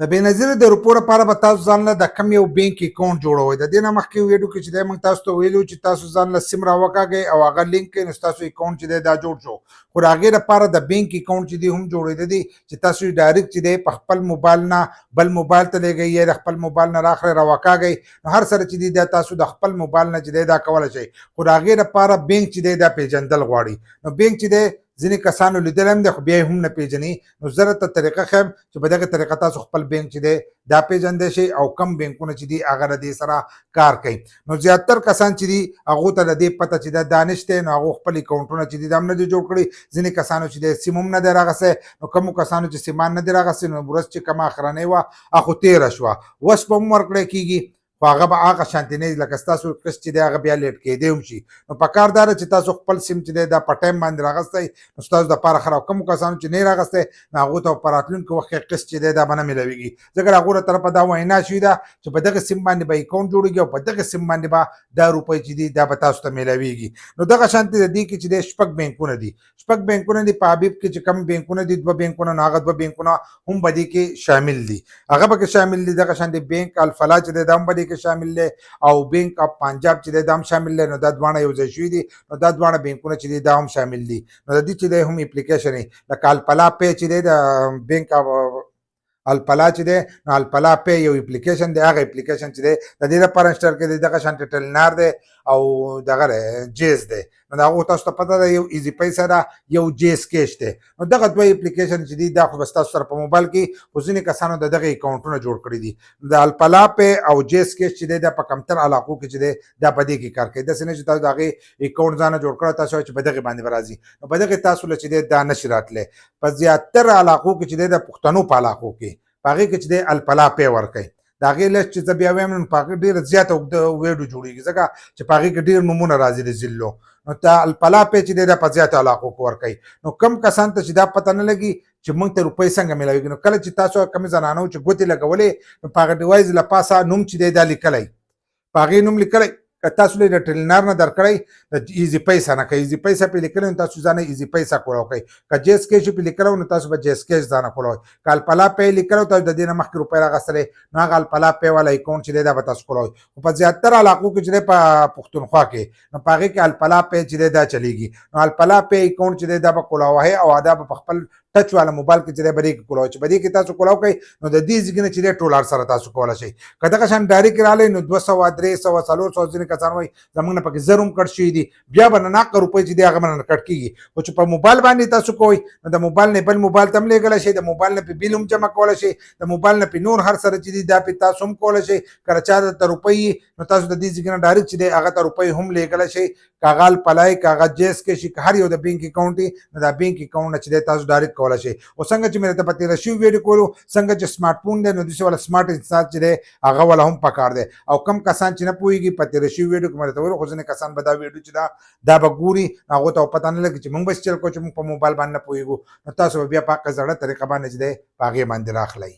د بینظیر د روپو لپاره به تاسو ځان له د کم یو بینک اکاؤنٹ جوړوئ. د دې نه مخکې ویډیو کې چې دی موږ تاسو ته ویلو چې تاسو ځان له سیم راوکاږئ او هغه لینک کړئ نو ستاسو اکاؤنٹ چې دی دا جوړ شو. خو د هغې لپاره د بینک اکاؤنٹ چې دی هم جوړېده دي چې تاسو یې ډایرکټ چې دی په خپل موبایل نه بل موبایل ته لیږئ یا د خپل موبایل نه راخلئ راوکاږئ نو هر سره چې دی دا تاسو د خپل موبایل نه چې دی دا کولی شئ. خو د هغې لپاره بینک چې دی دا پیژندل غواړي. نو بینک چې دی ځینې کسانو لیدلی هم دی خو بیا یې هم نه پیژني. نو زه درته طریقه ښیم چې په دغه طریقه تاسو خپل بینک چې دی دا پیژندی شئ او کم بینکونه چې دي هغه د دې سره کار کوي. نو زیاتر کسان چې دي هغو ته د دې پته چې دا نشتی نو هغو خپل اکاؤنټونه چې دي دا هم نه دي جوړ کړي. ځینې کسانو چې دی سیم هم نه دی راغستی. نو کومو کسانو چې سیمان نه دي راغستی نو ورځ چې کومه اخرنۍ وه هغه خو تېره شوه، اوس به هم ورکړی کېږي خو هغه به هغه شانتې نه وي لکه ستاسو قسط چې دی هغه بیا لیټ کېدی هم شي. نو پکار دا ده چې تاسو خپل سیم چې دی دا په ټایم باندې راغستی نو ستاسو دپاره ښه ده. کومو کسانو چې نه یې راغستی نو هغو ته په راتلونکي وخت کې قسط چې دی دا به نه میلاویږي ځکه د هغو له طرفه دا وینا شوې ده چې په دغه سیم باندې به اکاؤنټ جوړېږي او په دغه سیم باندې به دا روپۍ چې دي دا به تاسو ته میلاویږي. نو دغه شانتې د دې کې چې دی شپږ بینکونه دي. شپږ بینکونه دي په حبیب کې چې کوم بینکونه دي دوه بینکونه نو هغه دوه بینکونه هم به دې کې شامل دي. هغه به کې شامل دي دغه شانتې بینک الفلا چې دی دا هم به دې کې شامل دی او بینک اف پنجاب چې دی دا هم شامل دی. نو دا دواړه یو ځای شوي دي نو دا دواړه بینکونه چې دي دا هم شامل دي. نو د دې چې دی هم اپلیکیشن یې لکه الفلا پی چې دی د بینک الفلا چې دی نو الفلا پی یو اپلیکیشن دی. هغه اپلیکیشن چې دی د دې لپاره انسټال کړئ دغه شانتې ټلنار دی او دغه دی جیز دی. نو د هغو تاسو ته پته ده یو ایزي پیسه ده یو جیز کیش دی. نو دغه دوه اپلیکیشن چې دي دا خو به ستاسو سره په موبایل کې خو ځینې کسانو د دغه اکاؤنټونه جوړ کړي دي. د الفلا پی او جیز کیش چې دی دا په کمتر علاقو کې چې دی دا په دې کې کار کوي. داسې نه چې تاسو د هغې اکاؤنټ ځانه جوړ کړی تاسو وایئ چې په دغې باندې به راځي نو په دغې تاسو له چې دی دا نشي راتلی. په زیاتر علاقو کې چې دی د پښتنو په علاقو کې په هغې کې چې دی الفلا پی ورکوي. د هغې لسټ چې زه بیا وایم نو په هغې ډېره زیاته اوږده ویډیو جوړېږي ځکه چې په هغې کې ډېر نومونه راځي د ضلعو. نو دا الفلا پی چې دی دا په زیاتو علاقو کې ورکوي. نو کم کسان ته چې دا پته نه لګي چې موږ ته روپۍ څنګه میلاویږي نو کله چې تاسو کومې زنانو چې ګوتې لګولې نو په هغه ډیوایز له پاسه نوم چې دی دا لیکلی په هغې نوم لیکلی که تاسو له د ټلنار نه درکړی د ایزي پیسه نه که ایزي پیسه پې لیکلی نو تاسو ځانه ایزي پیسه کولی کوئ. که جیس کیش پې لیکلی نو تاسو به جیس کیش ځانه کولی. که الفلا پی لیکلی تاسو د دې نه مخکې روپۍ راغستلی نو هغه الفلا پی والا اکاؤنټ چې دی دا به تاسو کولی. خو په زیاتر علاقو کې چې دی په پښتونخوا کې نو په هغې کې الفلا پی چې دی دا چلیږي. نو الفلا پی اکاؤنټ چې دی دا به کولاوهئ او دا به په خپل ټچ والا موبایل کې چې دی به دې کې کولاوئ چې په دې کې تاسو کولاو کوئ نو د دې ځای نه چې دی ټول هر سره تاسو کولی شئ. که دغه شان ډایرکټ راغلی نو 200 300 400 ځینې کسان وایي زموږ نه پکې زر هم کټ شوي دي بیا به ناقه روپۍ چې دی هغه به نه کټ کېږي. خو چې په موبایل باندې تاسو کوئ نو د موبایل نه بل موبایل ته هم لیږلی شئ د موبایل نه پې بیل هم جمع کولی شئ د موبایل نه پې نور هر سره چې دي دا پې تاسو هم کولی شئ. که چا درته روپۍ نو تاسو د دې ځای نه ډایرکټ چې دی هغه ته روپۍ هم لیږلی شئ. که هغه الفلا که هغه جیس کې شي که هر یو د بینک اکاؤنټ وي نو دا بینک اکاؤنټ نه چې دی تاسو ډایرکټ کولی شئ. او څنګه چې مې درته په تېره شوي ویډیو کولو څنګه چې سمارټ فون دی نو داسې والا سمارټ انسان چې دی هغه والا هم پکار دی. او کم کسان چې نه پوهېږي په تېره شوي ویډیو کې مې درته ویلو خو ځینې کسان به دا ویډیو چې دا به ګوري هغو ته پته نه لګي چې موږ به چل کوو چې موږ په موبایل باندې نه پوهېږو نو تاسو به بیا په هغه زړه طریقه باندې چې دی په هغې باندې راخلئ.